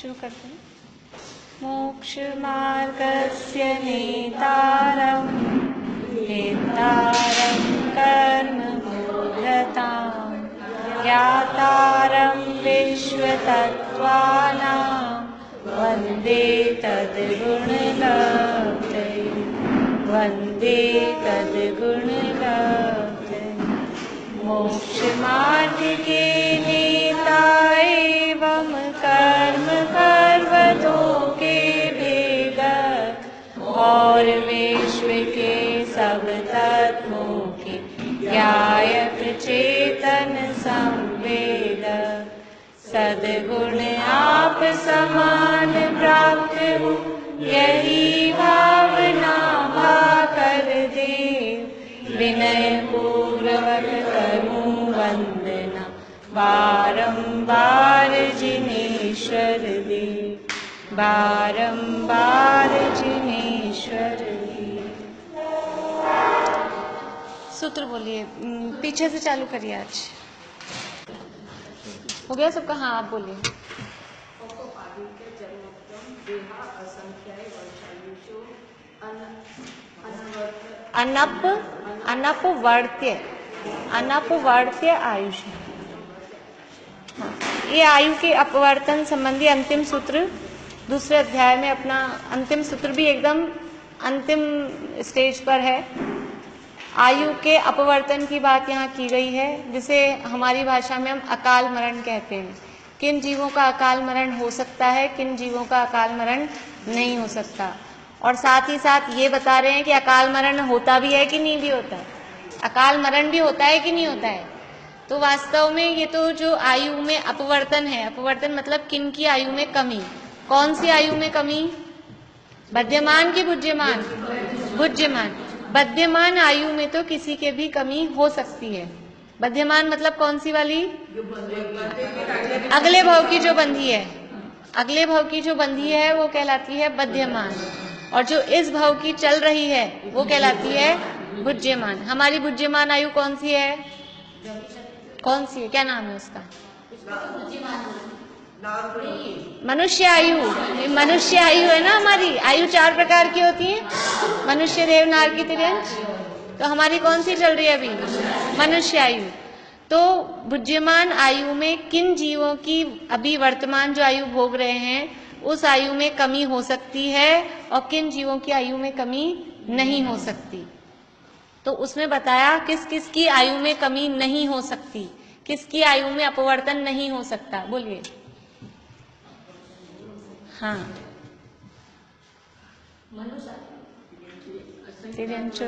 शुरू करते हैं। मोक्षमार्गस्य नेतारं वेत्तारं कर्मभूधतां ज्ञातारं विश्वतत्त्वानां वन्दे तद्गुणलब्धये वन्दे तद्गुणलब्धये। मोक्षमार्ग के नेता एवं कर्म पर्वतों के भेदक और विश्व के सब तत्वों के ज्ञायक चेतन संवेदक सद्गुण आप समान प्राप्त हो यही भावना भाकर दे विनय पूर्वक करूं वंदना बारंबार जिनेश्वर देव बारंबार जिनेश्वर देव। सूत्र बोलिए, पीछे से चालू करिए। आज हो गया सबका? हाँ आप बोलिए। अनपवर्त्य आयुष। ये आयु के अपवर्तन संबंधी अंतिम सूत्र दूसरे अध्याय में, अपना अंतिम सूत्र भी एकदम अंतिम स्टेज पर है। आयु के अपवर्तन की बात यहाँ की गई है, जिसे हमारी भाषा में हम अकाल मरण कहते हैं। किन जीवों का अकाल मरण हो सकता है, किन जीवों का अकाल मरण नहीं हो सकता, और साथ ही साथ ये बता रहे हैं कि अकाल मरण होता भी है कि नहीं भी होता है, अकाल मरण भी होता है कि नहीं होता है। तो वास्तव में ये तो जो आयु में अपवर्तन है, अपवर्तन मतलब किन की आयु में कमी। कौन सी आयु में कमी? बध्यमान की बुद्धिमान? बुद्धिमान। बध्यमान आयु में तो किसी के भी कमी हो सकती है। बध्यमान मतलब कौन सी वाली? अगले भाव की जो बंधी है, अगले भाव की जो बंधी है वो कहलाती है बध्यमान, और जो इस भाव की चल रही है वो कहलाती है बुद्धिमान। हमारी बुद्धिमान आयु कौन सी है? कौन सी है? क्या नाम है उसका? मनुष्य आयु। मनुष्य आयु है ना हमारी। आयु 4 प्रकार की होती है, मनुष्य, देव, नारकी, तिर्यंच। तो हमारी कौन सी चल रही है अभी? मनुष्य आयु। तो बुद्धिमान आयु में किन जीवों की अभी वर्तमान जो आयु भोग रहे हैं उस आयु में कमी हो सकती है, और किन जीवों की आयु में कमी नहीं हो सकती। तो उसमें बताया किस किस की आयु में कमी नहीं हो सकती, किसकी आयु में अपवर्तन नहीं हो सकता। बोलिए। हाँ, तिर्यंच,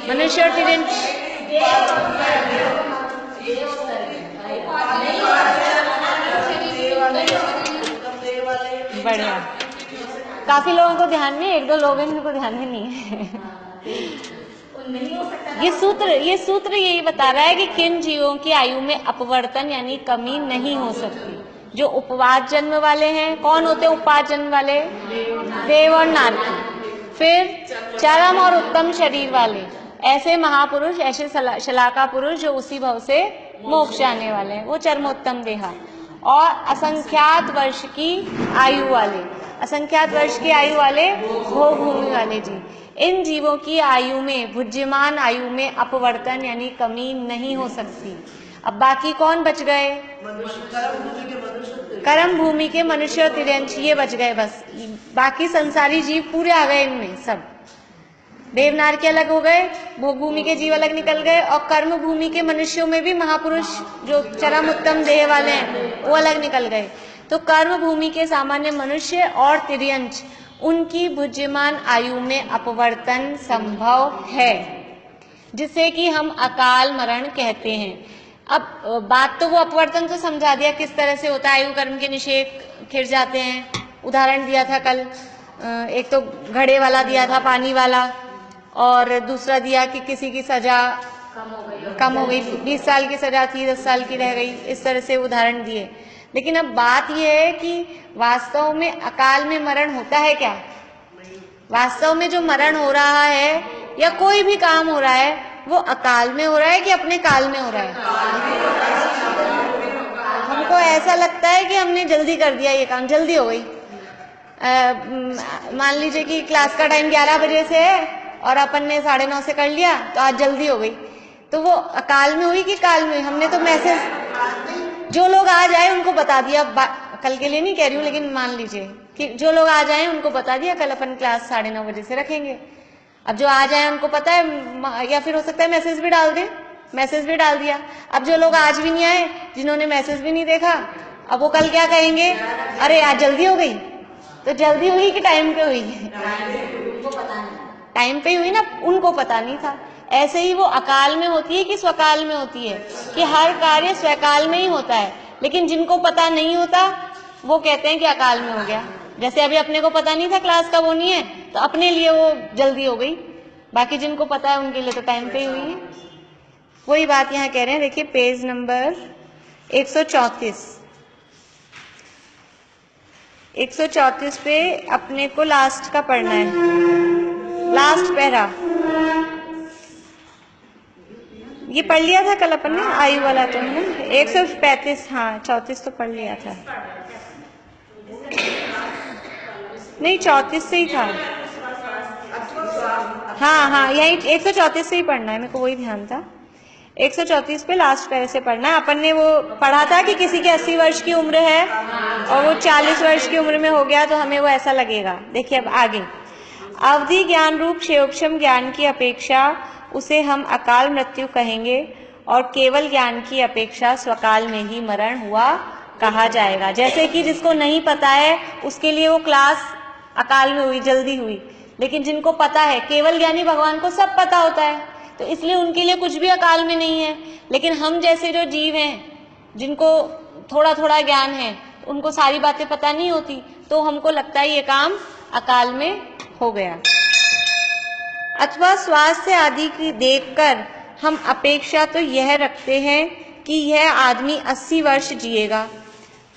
मनुष्य और तिर्यंच। बढ़िया, काफी लोगों को ध्यान में, 1-2 लोग हैं जिनको ध्यान में नहीं है। ये सूत्र यही बता रहा है कि किन जीवों की आयु में अपवर्तन यानी कमी नहीं हो सकती। जो उपवास जन्म वाले हैं, कौन होते हैं उपवास जन्म वाले? देव और नारकी। फिर चरम और उत्तम शरीर वाले, ऐसे महापुरुष, ऐसे शलाका पुरुष जो उसी भाव से मोक्ष आने वाले हैं, वो चरमोत्तम देहा। और असंख्यात वर्ष की आयु वाले, असंख्यात वर्ष की आयु वाले भोग भूमि वाले जी। इन जीवों की आयु में, बुद्धिमान आयु में अपवर्तन यानी कमी नहीं हो सकती। अब बाकी कौन बच गए? कर्म भूमि के मनुष्य और तिर्यंच, ये बच गए बस। बाकी संसारी जीव पूरे आ गए इनमें सब। देवनार के अलग हो गए, भोग भूमि के जीव अलग निकल गए, और कर्म भूमि के मनुष्यों में भी महापुरुष जो चरम उत्तम देह वाले हैं वो अलग निकल गए। तो कर्म भूमि के सामान्य मनुष्य और तिर्यंच, उनकी बुद्धिमान आयु में अपवर्तन संभव है, जिसे कि हम अकाल मरण कहते हैं। अब बात तो वो अपवर्तन तो समझा दिया किस तरह से होता है। आयु कर्म के निषेध खिर जाते हैं, उदाहरण दिया था कल। एक तो घड़े वाला दिया था, पानी वाला, और दूसरा दिया कि किसी की सजा कम हो गई, 20 साल की सजा थी 10 साल की रह गई, इस तरह से उदाहरण दिए। लेकिन अब बात यह है कि वास्तव में अकाल में मरण होता है क्या? वास्तव में जो मरण हो रहा है या कोई भी काम हो रहा है वो अकाल में हो रहा है कि अपने काल में हो रहा है? हम हमको ऐसा लगता है कि हमने जल्दी कर दिया, ये काम जल्दी हो गई। मान लीजिए कि क्लास का टाइम 11 बजे से है और अपन ने 9:30 से कर लिया, तो आज जल्दी हो गई। तो वो अकाल में हुई कि काल में हुई? हमने तो मैसेज, जो लोग आ जाए उनको बता दिया, कल के लिए नहीं कह रही हूँ, लेकिन मान लीजिए कि जो लोग आ जाए उनको बता दिया कल अपन क्लास 9:30 बजे से रखेंगे। अब जो आ जाए उनको पता है, या फिर हो सकता है मैसेज भी डाल दें, मैसेज भी डाल दिया। अब जो लोग आज भी नहीं आए, जिन्होंने मैसेज भी नहीं देखा, अब वो कल क्या कहेंगे, अरे आज जल्दी हो गई। तो जल्दी हुई कि टाइम पे हुई? टाइम पे हुई ना, उनको पता नहीं था। ऐसे ही वो अकाल में होती है कि स्वकाल में होती है, कि हर कार्य स्वकाल में ही होता है, लेकिन जिनको पता नहीं होता वो कहते हैं कि अकाल में हो गया। जैसे अभी अपने को पता नहीं था क्लास का वो नहीं है, तो अपने लिए वो जल्दी हो गई, बाकी जिनको पता है उनके लिए तो टाइम पे ही हुई है। वही बात यहाँ कह रहे हैं, देखिए पेज नंबर 134। 134 पे अपने को लास्ट का पढ़ना है, लास्ट पैरा। ये पढ़ लिया था कल अपन ने, आयु वाला तो है ना, 135, हाँ 34 तो पढ़ लिया था। नहीं 34 से ही था, हाँ यही 134 से ही पढ़ना है, मेरे को वही ध्यान था। 134 पे लास्ट पैरे से पढ़ना है। अपन ने वो पढ़ा था कि किसी की 80 वर्ष की उम्र है और वो 40 वर्ष की उम्र में हो गया, तो हमें वो ऐसा लगेगा। देखिए अब आगे, अवधि ज्ञान रूप क्षेयोपशम ज्ञान की अपेक्षा उसे हम अकाल मृत्यु कहेंगे, और केवल ज्ञान की अपेक्षा स्वकाल में ही मरण हुआ कहा जाएगा। जैसे कि जिसको नहीं पता है उसके लिए वो क्लास अकाल में हुई, जल्दी हुई, लेकिन जिनको पता है, केवल ज्ञानी भगवान को सब पता होता है, तो इसलिए उनके लिए कुछ भी अकाल में नहीं है। लेकिन हम जैसे जो जीव हैं, जिनको थोड़ा थोड़ा ज्ञान है, उनको सारी बातें पता नहीं होती, तो हमको लगता है ये काम अकाल में हो गया। अथवा स्वास्थ्य आदि की देखकर हम अपेक्षा तो यह रखते हैं कि यह आदमी 80 वर्ष जिएगा,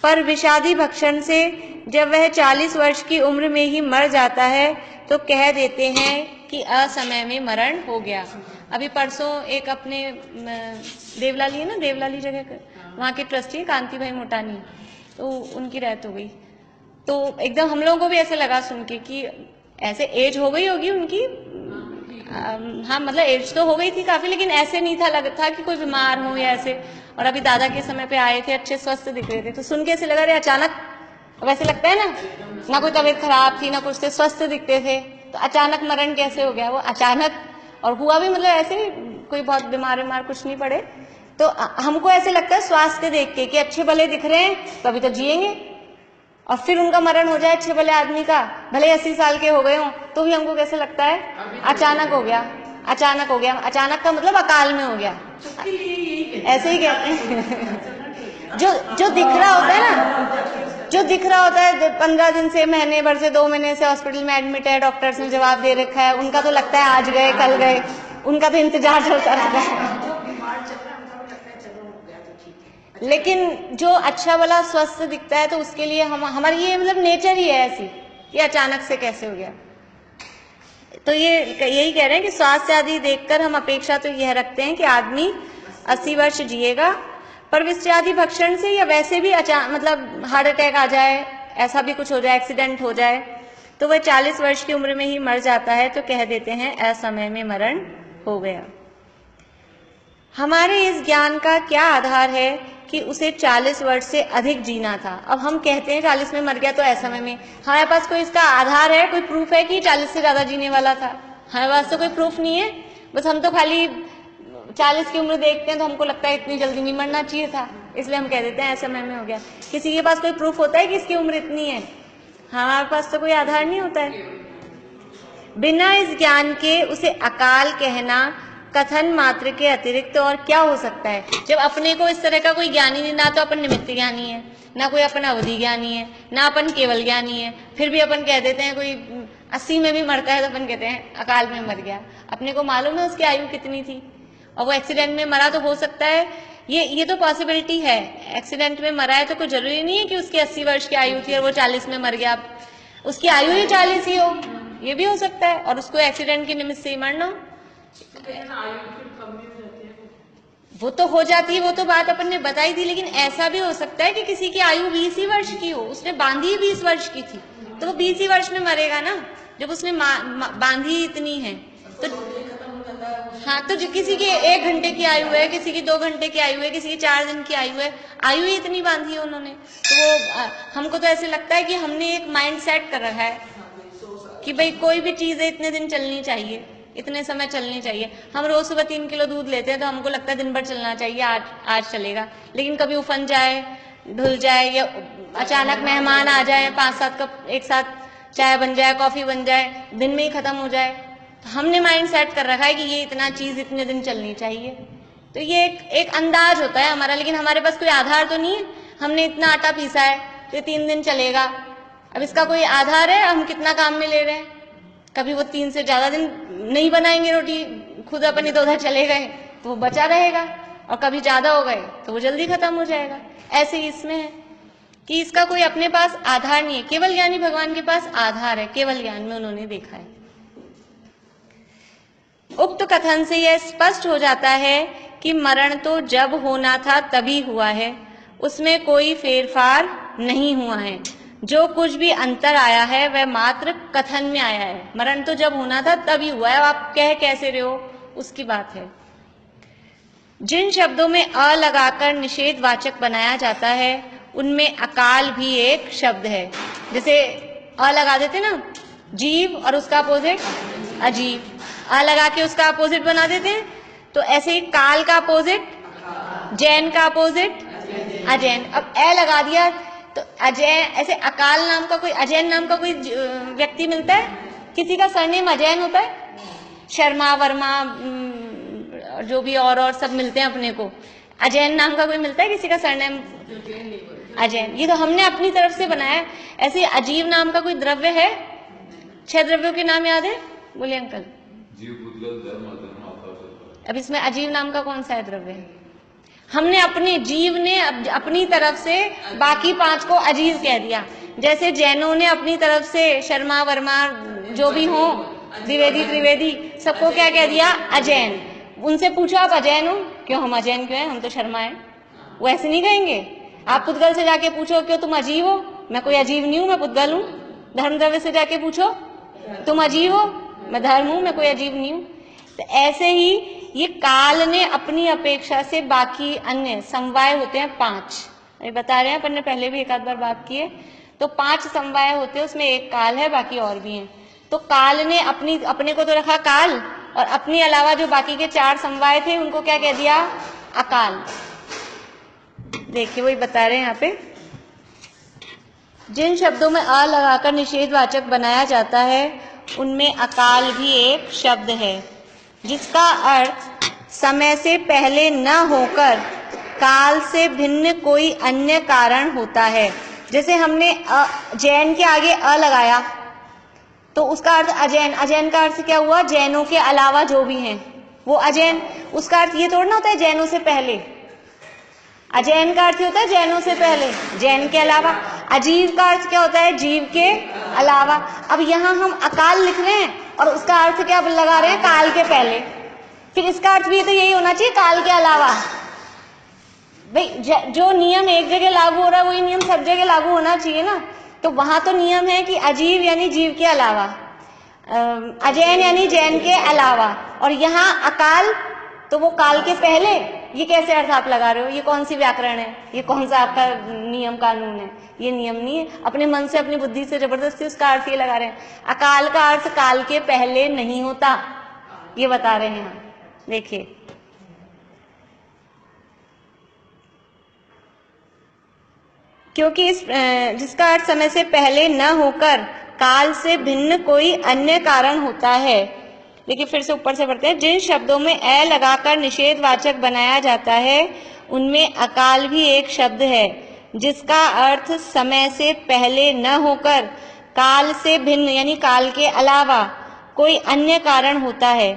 पर विषादी भक्षण से जब वह 40 वर्ष की उम्र में ही मर जाता है तो कह देते हैं कि असमय में मरण हो गया। अभी परसों एक अपने देवलाली है ना, देवलाली जगह, वहाँ के ट्रस्टी कांति भाई मोटानी, तो उनकी डेथ हो गई। तो एकदम हम लोगों को भी ऐसे लगा सुन के कि ऐसे एज हो गई होगी उनकी, हाँ मतलब एज तो हो गई थी काफी, लेकिन ऐसे नहीं था, लगता कि कोई बीमार हो या ऐसे। और अभी दादा के समय पे आए थे, अच्छे स्वस्थ दिख रहे थे, तो सुन के ऐसे लगा रहे अचानक, वैसे लगता है ना कोई तबीयत खराब थी ना कुछ थे, स्वस्थ दिखते थे, तो अचानक मरण कैसे हो गया? वो अचानक, और हुआ भी मतलब ऐसे नहीं कोई बहुत बीमार कुछ नहीं पड़े। तो हमको ऐसे लगता है स्वास्थ्य देख के कि अच्छे भले दिख रहे हैं तो अभी तो जिएंगे, और फिर उनका मरण हो जाए अच्छे भले आदमी का, भले 80 साल के हो गए हों, तो भी हमको कैसे लगता है अचानक हो गया, अचानक हो गया। अचानक का मतलब अकाल में हो गया, ऐसे ही कहते हैं। जो दिख रहा होता है ना, जो दिख रहा होता है 15 दिन से, महीने भर से, 2 महीने से हॉस्पिटल में एडमिट है, डॉक्टर्स ने जवाब दे रखा है, उनका तो लगता है आज गए कल गए, उनका तो इंतजार चलता रहता है। लेकिन जो अच्छा वाला स्वस्थ दिखता है तो उसके लिए हमारी ये मतलब नेचर ही है ऐसी, ये अचानक से कैसे हो गया। तो ये यही कह रहे हैं कि स्वास्थ्य आदि देखकर हम अपेक्षा तो यह रखते हैं कि आदमी 80 वर्ष जिएगा, पर विषादी भक्षण से या वैसे भी मतलब हार्ट अटैक आ जाए, ऐसा भी कुछ हो जाए, एक्सीडेंट हो जाए, तो वह 40 वर्ष की उम्र में ही मर जाता है, तो कह देते हैं असमय में मरण हो गया। हमारे इस ज्ञान का क्या आधार है कि उसे 40 वर्ष से अधिक जीना था? अब हम कहते हैं 40 में मर गया तो असमय में, हमारे पास कोई इसका आधार है, कोई प्रूफ है कि 40 से ज्यादा जीने वाला था? हमारे पास तो कोई प्रूफ नहीं है, बस हम तो खाली 40 की उम्र देखते हैं तो हमको लगता है इतनी जल्दी नहीं मरना चाहिए था, इसलिए हम कह देते हैं असमय में हो गया। किसी के पास कोई प्रूफ होता है कि इसकी उम्र इतनी है? हमारे पास तो कोई आधार नहीं होता है। बिना इस ज्ञान के उसे अकाल कहना कथन मात्र के अतिरिक्त और क्या हो सकता है? जब अपने को इस तरह का कोई ज्ञानी नहीं, ना तो अपन निमित्त ज्ञानी है, ना कोई अपन अवधि ज्ञानी है, ना अपन केवल ज्ञानी है, फिर भी अपन कह देते हैं कोई 80 में भी मरता है तो अपन कहते हैं अकाल में मर गया। अपने को मालूम है उसकी आयु कितनी थी, और वो एक्सीडेंट में मरा तो हो सकता है, ये तो पॉसिबिलिटी है, एक्सीडेंट में मरा है तो कोई जरूरी नहीं है कि उसकी 80 वर्ष की आयु थी और वो 40 में मर गया, उसकी आयु ही 40 ही हो, ये भी हो सकता है, और उसको एक्सीडेंट के निमित्त से ही मरना हो। वो तो हो जाती है, वो तो बात अपन ने बताई थी, लेकिन ऐसा भी हो सकता है कि किसी की आयु 20 ही वर्ष की हो, उसने बांधी 20 वर्ष की थी, तो वो 20 ही वर्ष में मरेगा ना, जब उसने बांधी इतनी है। तो हाँ, तो जो किसी की 1 घंटे की आयु है, किसी की 2 घंटे की आयु है, किसी की 4 दिन की आयु है, आयु ही इतनी बांधी है उन्होंने। तो वो हमको तो ऐसे लगता है कि हमने एक माइंड सेट कर रखा है कि भाई कोई भी चीज है इतने दिन चलनी चाहिए, इतने समय चलनी चाहिए। हम रोज सुबह 3 किलो दूध लेते हैं तो हमको लगता है दिन भर चलना चाहिए, आज चलेगा, लेकिन कभी उफन जाए, ढुल जाए, या अचानक मेहमान आ जाए, 5-7 कप एक साथ चाय बन जाए, कॉफी बन जाए, दिन में ही खत्म हो जाए। तो हमने माइंड सेट कर रखा है कि ये इतना चीज इतने दिन चलनी चाहिए। तो ये एक अंदाज होता है हमारा, लेकिन हमारे पास कोई आधार तो नहीं है। हमने इतना आटा पीसा है तो 3 दिन चलेगा, अब इसका कोई आधार है? हम कितना काम में ले रहे हैं? कभी वो 3 से ज्यादा दिन नहीं बनाएंगे रोटी, खुद अपनी तो उधर चले गए तो वो बचा रहेगा, और कभी ज्यादा हो गए तो वो जल्दी खत्म हो जाएगा। ऐसे ही इसमें है कि इसका कोई अपने पास आधार नहीं है। केवल ज्ञानी भगवान के पास आधार है, केवल ज्ञान में उन्होंने देखा है। उक्त कथन से यह स्पष्ट हो जाता है कि मरण तो जब होना था तभी हुआ है, उसमें कोई फेरफार नहीं हुआ है। जो कुछ भी अंतर आया है वह मात्र कथन में आया है। मरण तो जब होना था तभी हुआ है, आप कह कैसे रहे हो उसकी बात है। जिन शब्दों में अ लगाकर निषेध वाचक बनाया जाता है उनमें अकाल भी एक शब्द है। जैसे अ लगा देते ना, जीव, और उसका अपोजिट अजीव, अ लगा के उसका अपोजिट बना देते हैं। तो ऐसे ही काल का अपोजिट, जैन का अपोजिट अजैन। अब ए लगा दिया तो अजैन, ऐसे अकाल नाम का कोई, अजैन नाम का कोई व्यक्ति मिलता है? किसी का सरनेम अजैन होता है? शर्मा, वर्मा, जो भी और सब मिलते हैं अपने को, अजैन नाम का कोई मिलता है किसी का सरनेम? अजैन। ये तो हमने अपनी तरफ से बनाया है। ऐसे अजीव नाम का कोई द्रव्य है? 6 द्रव्यों के नाम याद है? बोलिए अंकल। जीव, भूतगल, धर्म, अधर्म, आकाश। अब इसमें अजीव नाम का कौन सा है द्रव्य है? हमने अपने जीव ने अपनी तरफ से बाकी 5 को अजीव कह दिया। जैसे जैनों ने अपनी तरफ से शर्मा, वर्मा, जो भी हो, द्विवेदी, त्रिवेदी, सबको क्या कह दिया? अजैन। उनसे पूछो आप अजैन हो? क्यों हम अजैन क्यों हैं? हम तो शर्मा हैं। वो ऐसे नहीं कहेंगे। आप पुद्गल से जाके पूछो क्यों तुम अजीव हो? मैं कोई अजीव नहीं हूं, मैं पुद्गल हूं। धर्म द्रव्य से जाके पूछो तुम अजीव हो? मैं धर्म हूं, मैं कोई अजीव नहीं हूं। तो ऐसे ही ये काल ने अपनी अपेक्षा से बाकी अन्य समवाय होते हैं 5, अभी बता रहे हैं, अपन ने पहले भी एक आध बार बात की है। तो 5 समवाय होते हैं, उसमें एक काल है, बाकी और भी हैं। तो काल ने अपने को तो रखा काल, और अपने अलावा जो बाकी के 4 समवाय थे उनको क्या कह दिया? अकाल। देखिए वही बता रहे हैं यहाँ पे, जिन शब्दों में अ लगाकर निषेधवाचक बनाया जाता है उनमें अकाल भी एक शब्द है, जिसका अर्थ समय से पहले न होकर काल से भिन्न कोई अन्य कारण होता है। जैसे हमने जैन के आगे अ लगाया तो उसका अर्थ अजैन। अजैन का अर्थ क्या हुआ? जैनों के अलावा जो भी हैं वो अजैन। उसका अर्थ ये थोड़ा ना होता है जैनों से पहले। अजैन का अर्थ होता है जैनों से पहले, जैन के अलावा। अजीव का अर्थ क्या होता है? जीव के अलावा। अब यहाँ हम अकाल लिख रहे हैं और उसका अर्थ क्या लगा रहे हैं? काल के पहले। फिर इसका अर्थ भी तो यही होना चाहिए, काल के अलावा। भाई जो नियम एक जगह लागू हो रहा है वही नियम सब जगह लागू होना चाहिए ना। तो वहां तो नियम है कि अजीव यानी जीव के अलावा, अजैन यानी जैन के अलावा, और यहाँ अकाल तो वो काल के पहले। ये कैसे अर्थ आप लगा रहे हो? ये कौन सी व्याकरण है? ये कौन सा आपका नियम कानून है? ये नियम नहीं है, अपने मन से अपनी बुद्धि से जबरदस्ती उसका अर्थ ये लगा रहे हैं। अकाल का अर्थ काल के पहले नहीं होता, ये बता रहे हैं हम। देखिए क्योंकि इस जिसका अर्थ समय से पहले न होकर काल से भिन्न कोई अन्य कारण होता है। देखिए फिर से ऊपर से पढ़ते हैं, जिन शब्दों में ए लगाकर निषेधवाचक बनाया जाता है उनमें अकाल भी एक शब्द है, जिसका अर्थ समय से पहले न होकर काल से भिन्न यानी काल के अलावा कोई अन्य कारण होता है।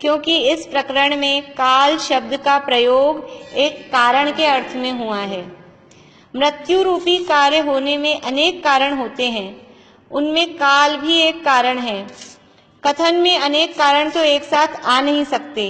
क्योंकि इस प्रकरण में काल शब्द का प्रयोग एक कारण के अर्थ में हुआ है। मृत्यु रूपी कार्य होने में अनेक कारण होते हैं, उनमें काल भी एक कारण है। कथन में अनेक कारण तो एक साथ आ नहीं सकते,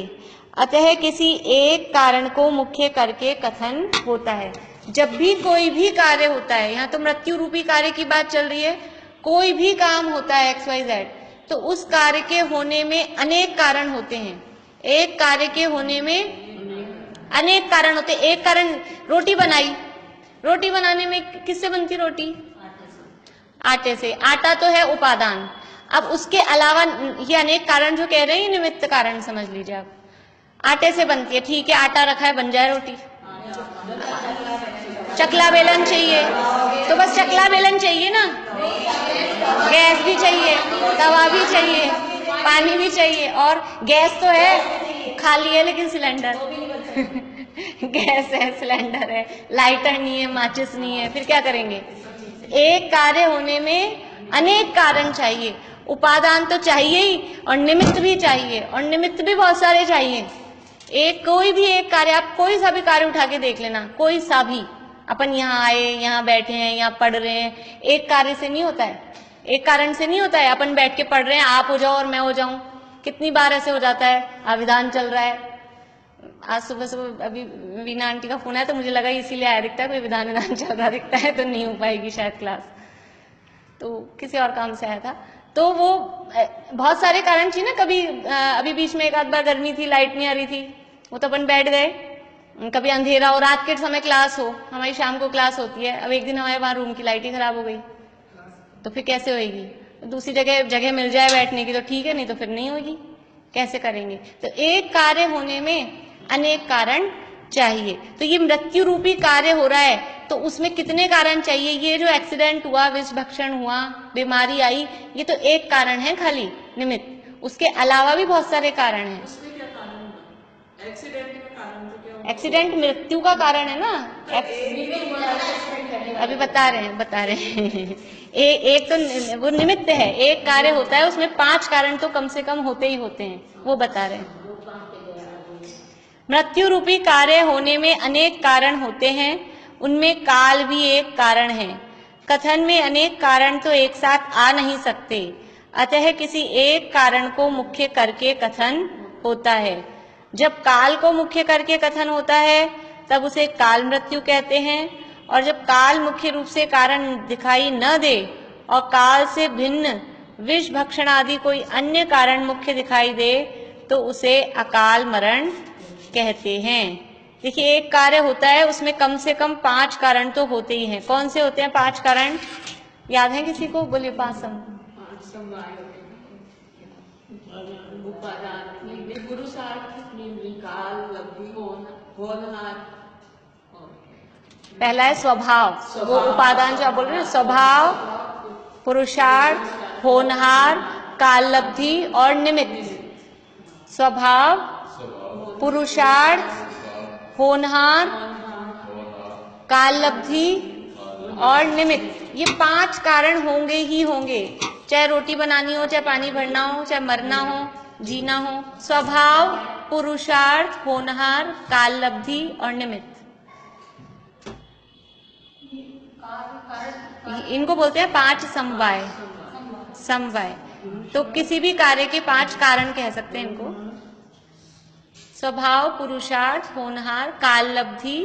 अतः किसी एक कारण को मुख्य करके कथन होता है। जब भी कोई भी कार्य होता है, यहाँ तो मृत्यु रूपी कार्य की बात चल रही है, कोई भी काम होता है XYZ, तो उस कार्य के होने में अनेक कारण होते हैं। एक कार्य के होने में अनेक कारण होते हैं। एक कारण, रोटी बनाई, रोटी बनाने में किससे बनती रोटी? आटे से। आटा तो है उपादान। अब उसके अलावा ये अनेक कारण जो कह रहे हैं, ये निमित्त कारण समझ लीजिए आप। आटे से बनती है, ठीक है, आटा रखा है, बन जाए रोटी। चकला बेलन चाहिए, तो बस चकला बेलन चाहिए ना, गैस भी चाहिए, तवा भी चाहिए, पानी भी चाहिए, और गैस तो है, खाली है लेकिन सिलेंडर गैस है, सिलेंडर है, लाइटर नहीं है, माचिस नहीं है, फिर क्या करेंगे? एक कार्य होने में अनेक कारण चाहिए। उपादान तो चाहिए ही, और निमित्त भी चाहिए, और निमित्त भी बहुत सारे चाहिए। एक कोई भी एक कार्य, आप कोई सा भी कार्य उठा के देख लेना, कोई सा भी, अपन यहाँ आए, यहाँ बैठे हैं, यहाँ पढ़ रहे हैं, एक कार्य से नहीं होता है, एक कारण से नहीं होता है। अपन बैठ के पढ़ रहे हैं, आप हो जाओ और मैं हो जाऊं, कितनी बार ऐसे हो जाता है। अभिधान चल रहा है, आज सुबह सुबह अभी वीना आंटी का फोन आया तो मुझे लगा इसीलिए आया दिखता है, कोई विधान चल रहा दिखता है तो नहीं हो पाएगी शायद क्लास, तो किसी और काम से आया था। तो वो बहुत सारे कारण चाहिए ना। कभी अभी बीच में एक आध बार गर्मी थी, लाइट नहीं आ रही थी, वो तो अपन बैठ गए। कभी अंधेरा हो, रात के समय क्लास हो, हमारी शाम को क्लास होती है, अब एक दिन हमारे वहां रूम की लाइट ही खराब हो गई, तो फिर कैसे होएगी? दूसरी जगह मिल जाए बैठने की तो ठीक है, नहीं तो फिर नहीं होगी, कैसे करेंगे? तो एक कार्य होने में अनेक कारण चाहिए। तो ये मृत्यु रूपी कार्य हो रहा है, तो उसमें कितने कारण चाहिए? ये जो एक्सीडेंट हुआ, विष भक्षण हुआ, बीमारी आई, ये तो एक कारण है खाली, निमित्त। उसके अलावा भी बहुत सारे कारण हैं। एक्सीडेंट मृत्यु का कारण है ना, अभी बता रहे हैं एक तो वो निमित्त है, एक कार्य होता है उसमें 5 कारण तो कम से कम होते ही होते हैं, वो बता रहे हैं। मृत्यु रूपी कार्य होने में अनेक कारण होते हैं, उनमें काल भी एक कारण है। कथन में अनेक कारण तो एक साथ आ नहीं सकते, अतः किसी एक कारण को मुख्य करके कथन होता है। जब काल को मुख्य करके कथन होता है तब उसे काल मृत्यु कहते हैं, और जब काल मुख्य रूप से कारण दिखाई न दे और काल से भिन्न विष भक्षण आदि कोई अन्य कारण मुख्य दिखाई दे तो उसे अकाल मरण कहते हैं। देखिए, एक कार्य होता है उसमें कम से कम 5 कारण तो होते ही हैं। कौन से होते हैं 5 कारण? याद है किसी को? बोलिए। 5 पहला है स्वभाव, वो उपादान जो आप बोल रहे हैं, स्वभाव, पुरुषार्थ, होनहार, काललब्धि और निमित्त। स्वभाव, पुरुषार्थ, होनहार, काललब्धि और निमित्त, ये 5 कारण होंगे ही होंगे। चाहे रोटी बनानी हो, चाहे पानी भरना हो, चाहे मरना हो, जीना हो। स्वभाव, पुरुषार्थ, होनहार, काललब्धि और निमित्त, इनको बोलते हैं 5 समवाय। समवाय तो किसी भी कार्य के 5 कारण कह सकते हैं इनको। स्वभाव, पुरुषार्थ, होनहार, काललब्धि,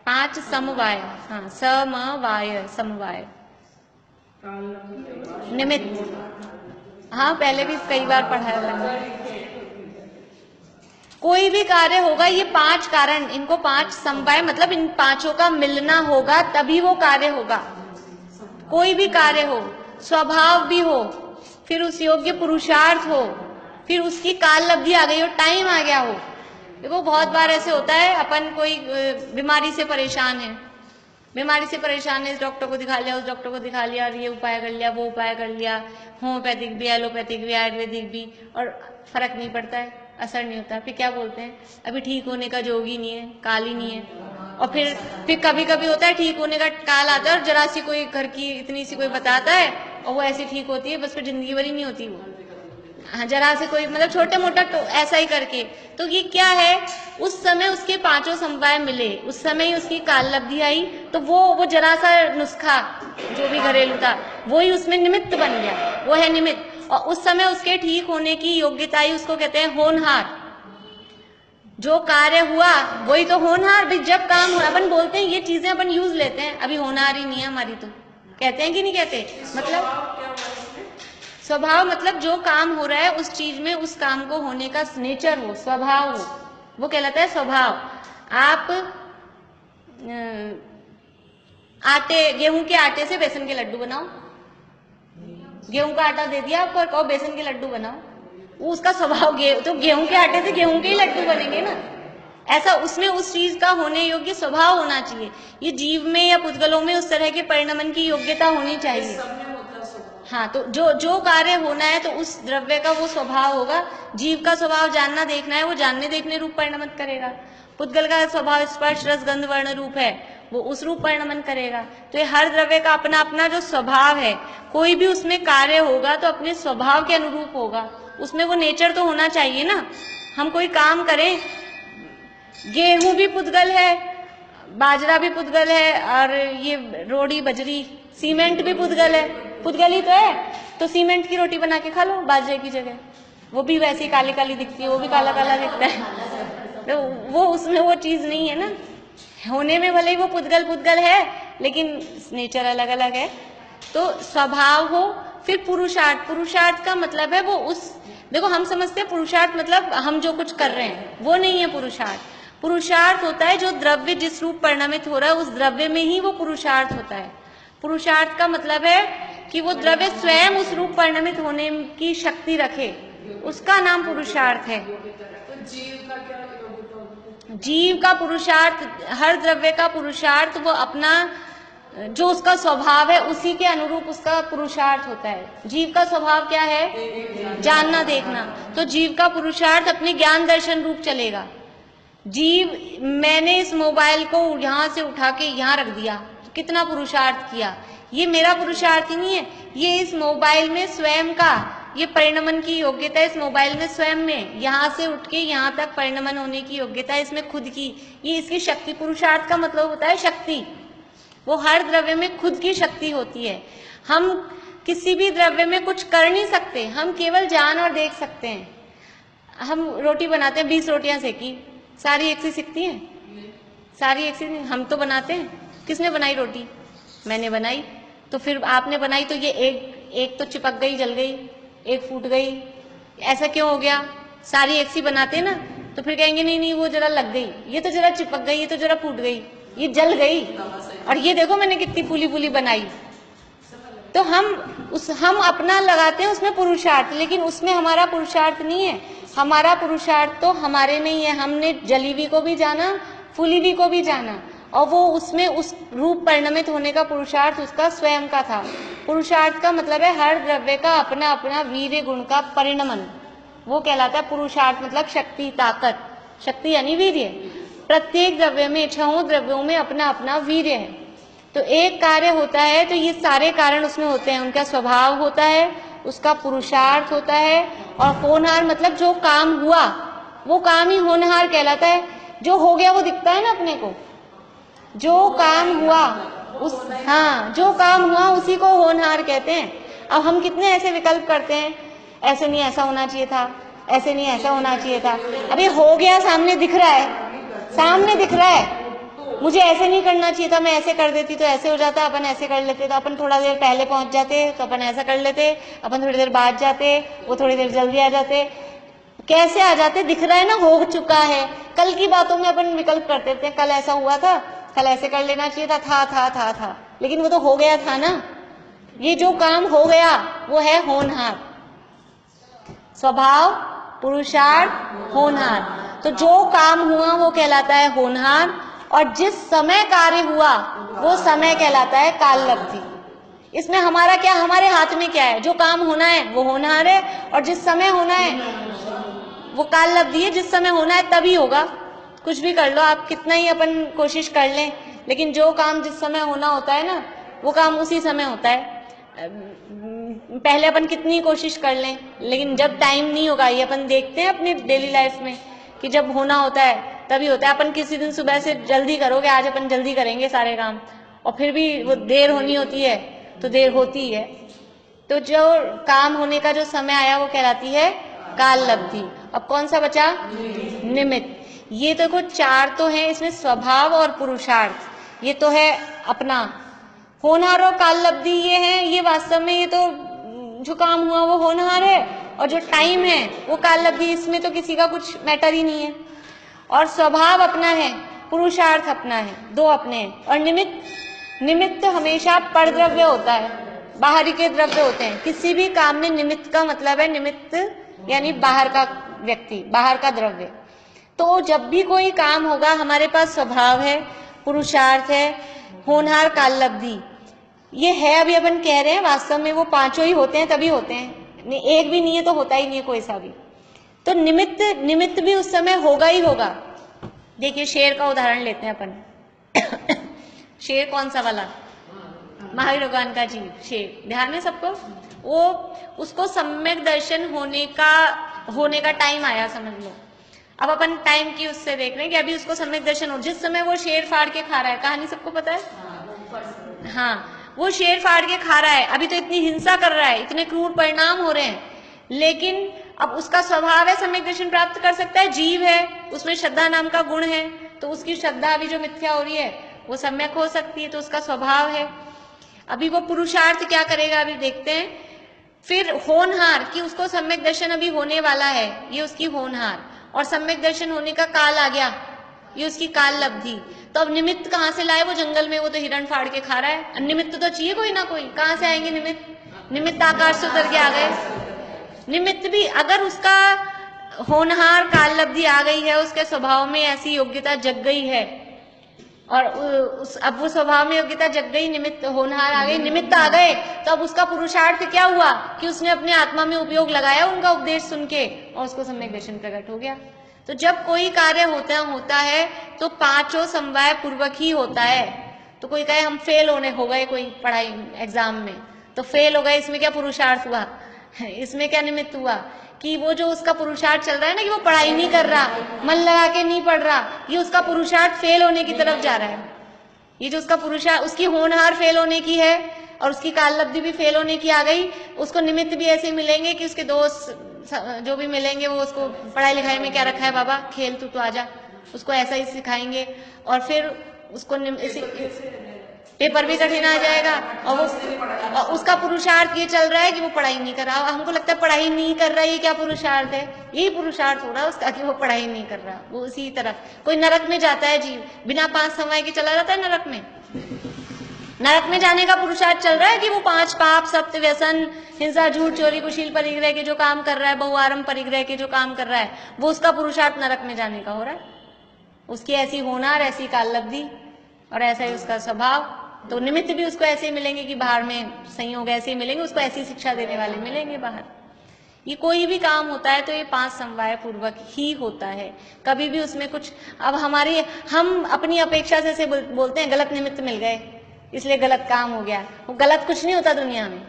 5 समवाय। हाँ, समवाय, समवाय। निमित्त, हाँ पहले भी कई बार पढ़ाया हुआ है। कोई भी कार्य होगा, ये 5 कारण, इनको 5 समवाय, मतलब इन 5 का मिलना होगा तभी वो कार्य होगा। कोई भी कार्य हो, स्वभाव भी हो, फिर उस योग्य पुरुषार्थ हो, फिर उसकी काललब्धि आ गई हो, टाइम आ गया हो। देखो बहुत बार ऐसे होता है, अपन कोई बीमारी से परेशान है, बीमारी से परेशान है, इस डॉक्टर को दिखा लिया, उस डॉक्टर को दिखा लिया, और ये उपाय कर लिया, वो उपाय कर लिया, होम्योपैथिक भी, एलोपैथिक भी, आयुर्वेदिक भी, और फर्क नहीं पड़ता है, असर नहीं होता। फिर क्या बोलते हैं, अभी ठीक होने का जोग ही नहीं है, काल ही नहीं है। और फिर कभी कभी होता है ठीक होने का काल आता है, और जरा सी कोई घर की इतनी सी कोई बताता है और वो ऐसी ठीक होती है, बस फिर जिंदगी भर ही नहीं होती वो। हाँ, जरा से कोई मतलब छोटे मोटा तो ऐसा ही करके। तो ये क्या है, उस समय उसके 5 समवाय मिले, उस समय ही उसकी काललब्धि आई, तो वो जरा सा नुस्खा जो भी घरेलू था वो ही उसमें निमित्त बन गया, वो है निमित्त। और उस समय उसके ठीक होने की योग्यता ही उसको कहते हैं होनहार। जो कार्य हुआ वही तो होनहार। भाई जब काम हुआ, अपन बोलते हैं ये चीजें अपन यूज लेते हैं, अभी होनहार ही नहीं है हमारी, तो कहते हैं कि नहीं कहते। मतलब स्वभाव मतलब जो काम हो रहा है उस चीज में उस काम को होने का नेचर हो, स्वभाव हो, वो कहलाता है स्वभाव। आप गेहूं के आटे से बेसन के लड्डू बनाओ, गेहूं का आटा दे दिया आपको और कहो बेसन के लड्डू बनाओ, वो उसका स्वभाव तो गेहूं के आटे से गेहूं के ही लड्डू बनेंगे ना। ऐसा उसमें उस चीज का होने योग्य स्वभाव होना चाहिए। ये जीव में या पुद्गलों में उस तरह के परिणमन की योग्यता होनी चाहिए। हाँ, तो जो कार्य होना है तो उस द्रव्य का वो स्वभाव होगा। जीव का स्वभाव जानना देखना है, वो जानने देखने रूप परिणमन करेगा। पुद्गल का स्वभाव स्पर्श रस गंध वर्ण रूप है, वो उस रूप परिणमन करेगा। तो ये हर द्रव्य का अपना अपना जो स्वभाव है, कोई भी उसमें कार्य होगा तो अपने स्वभाव के अनुरूप होगा, उसमें वो नेचर तो होना चाहिए ना। हम कोई काम करें, गेहूं भी पुद्गल है, बाजरा भी पुद्गल है, और ये रोड़ी बजरी सीमेंट भी पुद्गल है, पुद्गल ही तो है। तो सीमेंट की रोटी बना के खा लो बाजरे की जगह, वो भी वैसी काली काली दिखती है, वो भी काला काला दिखता है। तो वो उसमें वो चीज नहीं है ना। होने में भले ही वो पुद्गल है, लेकिन नेचर अलग अलग है। तो स्वभाव हो। फिर पुरुषार्थ का मतलब है वो उस, देखो हम समझते हैं पुरुषार्थ मतलब हम जो कुछ कर रहे हैं, वो नहीं है पुरुषार्थ। पुरुषार्थ होता है जो द्रव्य जिस रूप परिणमित हो रहा है उस द्रव्य में ही वो पुरुषार्थ होता है। पुरुषार्थ का मतलब है कि वो द्रव्य स्वयं उस रूप परिणमित होने की शक्ति रखे, उसका नाम पुरुषार्थ है। जीव का पुरुषार्थ, हर द्रव्य का पुरुषार्थ वो अपना जो उसका स्वभाव है उसी के अनुरूप उसका पुरुषार्थ होता है। जीव का स्वभाव क्या है? जानना देखना। तो जीव का पुरुषार्थ अपने ज्ञान दर्शन रूप चलेगा। जीव, मैंने इस मोबाइल को यहाँ से उठा के यहाँ रख दिया, तो कितना पुरुषार्थ किया? ये मेरा पुरुषार्थ ही नहीं है, ये इस मोबाइल में स्वयं का, ये परिणमन की योग्यता इस मोबाइल में स्वयं में, यहाँ से उठ के यहाँ तक परिणमन होने की योग्यता इसमें खुद की, ये इसकी शक्ति। पुरुषार्थ का मतलब होता है शक्ति। वो हर द्रव्य में खुद की शक्ति होती है। हम किसी भी द्रव्य में कुछ कर नहीं सकते, हम केवल जान और देख सकते हैं। हम रोटी बनाते हैं, 20 रोटियां सेकी, सारी एक सी सिकती हैं? सारी एक सी नहीं, हम तो बनाते हैं। किसने बनाई रोटी? मैंने बनाई। तो फिर आपने बनाई तो ये एक तो चिपक गई, जल गई, एक फूट गई, ऐसा क्यों हो गया? सारी एक सी बनाते हैं ना, तो फिर कहेंगे नहीं नहीं वो जरा लग गई, ये तो जरा चिपक गई, ये तो जरा फूट गई, ये जल गई, और ये देखो मैंने कितनी फूली फूली बनाई। तो हम अपना लगाते हैं उसमें पुरुषार्थ, लेकिन उसमें हमारा पुरुषार्थ नहीं है। हमारा पुरुषार्थ तो हमारे में ही है। हमने जली हुई को भी जाना, फूली हुई को भी जाना, और वो उसमें उस रूप परिणमित होने का पुरुषार्थ उसका स्वयं का था। पुरुषार्थ का मतलब है हर द्रव्य का अपना अपना वीर्य गुण का परिणमन, वो कहलाता है पुरुषार्थ। मतलब शक्ति, ताकत, शक्ति यानी वीर्य। प्रत्येक द्रव्य में, 6 द्रव्यों में अपना अपना वीर्य है। तो एक कार्य होता है तो ये सारे कारण उसमें होते हैं, उनका स्वभाव होता है, उसका पुरुषार्थ होता है, और होनहार मतलब जो काम हुआ वो काम ही होनहार कहलाता है। जो हो गया वो दिखता है ना अपने को, जो काम हुआ जो काम हुआ उसी को होनहार कहते हैं। अब हम कितने ऐसे विकल्प करते हैं, ऐसे नहीं ऐसा होना चाहिए था, ऐसे नहीं ऐसा होना चाहिए था। अभी हो गया, सामने दिख रहा है, मुझे ऐसे नहीं करना चाहिए था, मैं ऐसे कर देती तो ऐसे हो जाता, अपन ऐसे कर लेते तो अपन थोड़ा देर पहले पहुंच जाते, तो अपन ऐसा कर लेते, अपन थोड़ी देर बाद जाते, वो थोड़ी देर जल्दी आ जाते। कैसे आ जाते? दिख रहा है ना, हो चुका है। कल की बातों में अपन विकल्प करते थे, कल ऐसा हुआ था, कल ऐसे कर लेना चाहिए था, लेकिन वो तो हो गया था ना। ये जो काम हो गया वो है होनहार। स्वभाव, पुरुषार्थ, होनहार। तो जो काम हुआ वो कहलाता है होनहार, और जिस समय कार्य हुआ वो समय कहलाता है काललब्धि। इसमें हमारा क्या, हमारे हाथ में क्या है? जो काम होना है वो होनहार है, और जिस समय होना है वो काललब्धि है। जिस समय होना है तभी होगा। कुछ भी कर लो आप, कितना ही अपन कोशिश कर लें, लेकिन जो काम जिस समय होना होता है ना, वो काम उसी समय होता है। पहले अपन कितनी कोशिश कर लें, लेकिन जब टाइम नहीं होगा, ये अपन देखते हैं अपनी डेली लाइफ में कि जब होना होता है तभी होता है। अपन किसी दिन सुबह से जल्दी करोगे, आज अपन जल्दी करेंगे सारे काम, और फिर भी वो देर होनी होती है तो देर होती ही है। तो जो काम होने का जो समय आया वो कहलाती है काल लब्धि। अब कौन सा बचा? निमित्त। ये देखो चार तो हैं इसमें, स्वभाव और पुरुषार्थ, ये तो है अपना। होनहार और काल लब्धि ये है, ये वास्तव में ये तो जो काम हुआ वो होनहार है, और जो टाइम है वो काल लब्धि, इसमें तो किसी का कुछ मैटर ही नहीं है। और स्वभाव अपना है, पुरुषार्थ अपना है, दो अपने हैं। और निमित्त हमेशा परद्रव्य होता है, बाहरी के द्रव्य होते हैं। किसी भी काम में निमित्त का मतलब है, निमित्त यानी बाहर का व्यक्ति, बाहर का द्रव्य। तो जब भी कोई काम होगा हमारे पास स्वभाव है, पुरुषार्थ है, होनहार, काल लब्धि, ये है। अभी अपन कह रहे हैं वास्तव में वो पांचों ही होते हैं, तभी होते हैं, एक भी नहीं है तो होता ही नहीं है कोई सा भी। तो निमित्त भी उस समय होगा ही होगा। देखिए शेर का उदाहरण लेते हैं अपन। शेर कौन सा वाला? महावीर भगवान का जीव, शेर, ध्यान है सबको। वो उसको सम्यक दर्शन होने का टाइम आया, समझ लो। अब अपन टाइम की उससे देख रहे हैं कि अभी उसको सम्यक दर्शन हो, जिस समय वो शेर फाड़ के खा रहा है, कहानी सबको पता है। हाँ, वो शेर फाड़ के खा रहा है, अभी तो इतनी हिंसा कर रहा है, इतने क्रूर परिणाम हो रहे हैं, लेकिन अब उसका स्वभाव है सम्यक दर्शन प्राप्त कर सकता है, जीव है, उसमें श्रद्धा नाम का गुण है, तो उसकी श्रद्धा अभी जो मिथ्या हो रही है वो सम्यक हो सकती है, तो उसका स्वभाव है। अभी वो पुरुषार्थ क्या करेगा, अभी देखते हैं। फिर होनहार कि उसको सम्यक दर्शन अभी होने वाला है, ये उसकी होनहार, और सम्यक दर्शन होने का काल आ गया, ये उसकी काल लब्धि। तो अब निमित्त कहाँ से लाए? वो जंगल में वो तो हिरण फाड़ के खा रहा है, निमित्त तो चाहिए कोई ना कोई, कहाँ से आएंगे निमित्त? निमित्त आकाश से उतर के आ गए। निमित्त भी अगर उसका होनहार काल लब्धि आ गई है, उसके स्वभाव में ऐसी योग्यता जग गई है, और अब वो स्वभाव में योग्यता जग गई, निमित्त होनहार आ गई, निमित्त आ गए, तो अब उसका पुरुषार्थ क्या हुआ कि उसने अपने आत्मा में उपयोग लगाया उनका उपदेश सुन के, और उसको सम्यक दर्शन प्रकट हो गया। तो जब कोई कार्य होता है तो पांचों समवाय पूर्वक ही होता है। तो कोई कहे हम फेल हो गए कोई पढ़ाई एग्जाम में, तो फेल हो गए, इसमें क्या पुरुषार्थ हुआ? इसमें क्या निमित्त हुआ कि वो जो उसका पुरुषार्थ चल रहा है ना, कि वो पढ़ाई नहीं कर रहा, मन लगा के नहीं पढ़ रहा, ये उसका पुरुषार्थ फेल होने की तरफ जा रहा है। ये जो उसका पुरुषार्थ, उसकी होनहार फेल होने की है, और उसकी काल लब्धि भी फेल होने की आ गई। उसको निमित्त भी ऐसे मिलेंगे कि उसके दोस्त जो भी मिलेंगे वो उसको पढ़ाई लिखाई में क्या रखा है बाबा, खेल तू तो आजा, उसको ऐसा ही सिखाएंगे, और फिर उसको पेपर भी कठिन आ जाएगा, और उसका पुरुषार्थ ये चल रहा है कि वो पढ़ाई नहीं कर रहा। हमको लगता है पढ़ाई नहीं कर रहा है, ये क्या पुरुषार्थ है? यही पुरुषार्थ हो रहा है उसका कि वो पढ़ाई नहीं कर रहा। वो उसी तरफ कोई नरक में जाता है जीव, बिना 5 समय के चला जाता है नरक में। नरक में जाने का पुरुषार्थ चल रहा है कि वो 5 पाप, सप्त व्यसन, हिंसा, झूठ, चोरी, कुशील परिग्रह के जो काम कर रहा है, बहुआरम परिग्रह के जो काम कर रहा है, वो उसका पुरुषार्थ नरक में जाने का हो रहा है। उसकी ऐसी होनहार, ऐसी काल लब्धि, और ऐसा ही उसका स्वभाव। तो निमित्त भी उसको ऐसे मिलेंगे कि बाहर में संयोग ऐसे मिलेंगे, उसको ऐसी शिक्षा देने वाले मिलेंगे बाहर। ये कोई भी काम होता है तो ये 5 समवाय पूर्वक ही होता है, कभी भी उसमें कुछ। अब हम अपनी अपेक्षा से बोलते हैं गलत निमित्त मिल गए इसलिए गलत काम हो गया। वो गलत कुछ नहीं होता दुनिया में।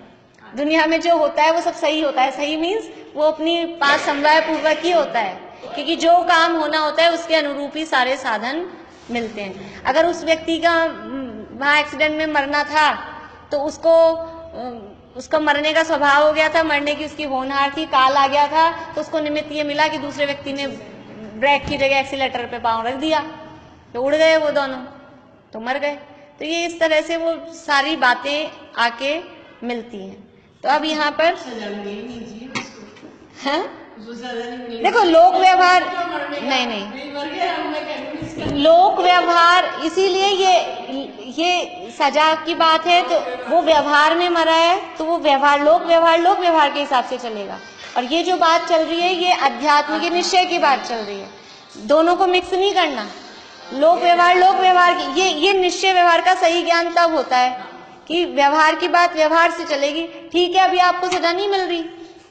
दुनिया में जो होता है वो सब सही होता है। सही मीन्स वो अपनी 5 समवाय पूर्वक ही होता है, क्योंकि जो काम होना होता है उसके अनुरूप ही सारे साधन मिलते हैं। अगर उस व्यक्ति का वहां एक्सीडेंट में मरना था तो उसको मरने का स्वभाव हो गया था, मरने की उसकी होनहार थी, काल आ गया था, तो उसको निमित्त ये मिला कि दूसरे व्यक्ति ने ब्रेक की जगह एक्सीलेटर पे पांव रख दिया, तो उड़ गए वो दोनों, तो मर गए। तो ये इस तरह से वो सारी बातें आके मिलती हैं। तो अब यहाँ पर हाँ? देखो लोक व्यवहार नहीं, लोक व्यवहार इसीलिए ये सजा की बात है, तो वो व्यवहार में मरा है तो वो लोक व्यवहार के हिसाब से चलेगा। और ये जो बात चल रही है ये अध्यात्म के निश्चय की बात चल रही है, दोनों को मिक्स नहीं करना। लोक व्यवहार की ये निश्चय व्यवहार का सही ज्ञान तब होता है कि व्यवहार की बात व्यवहार से चलेगी। ठीक है, अभी आपको सजा नहीं मिल रही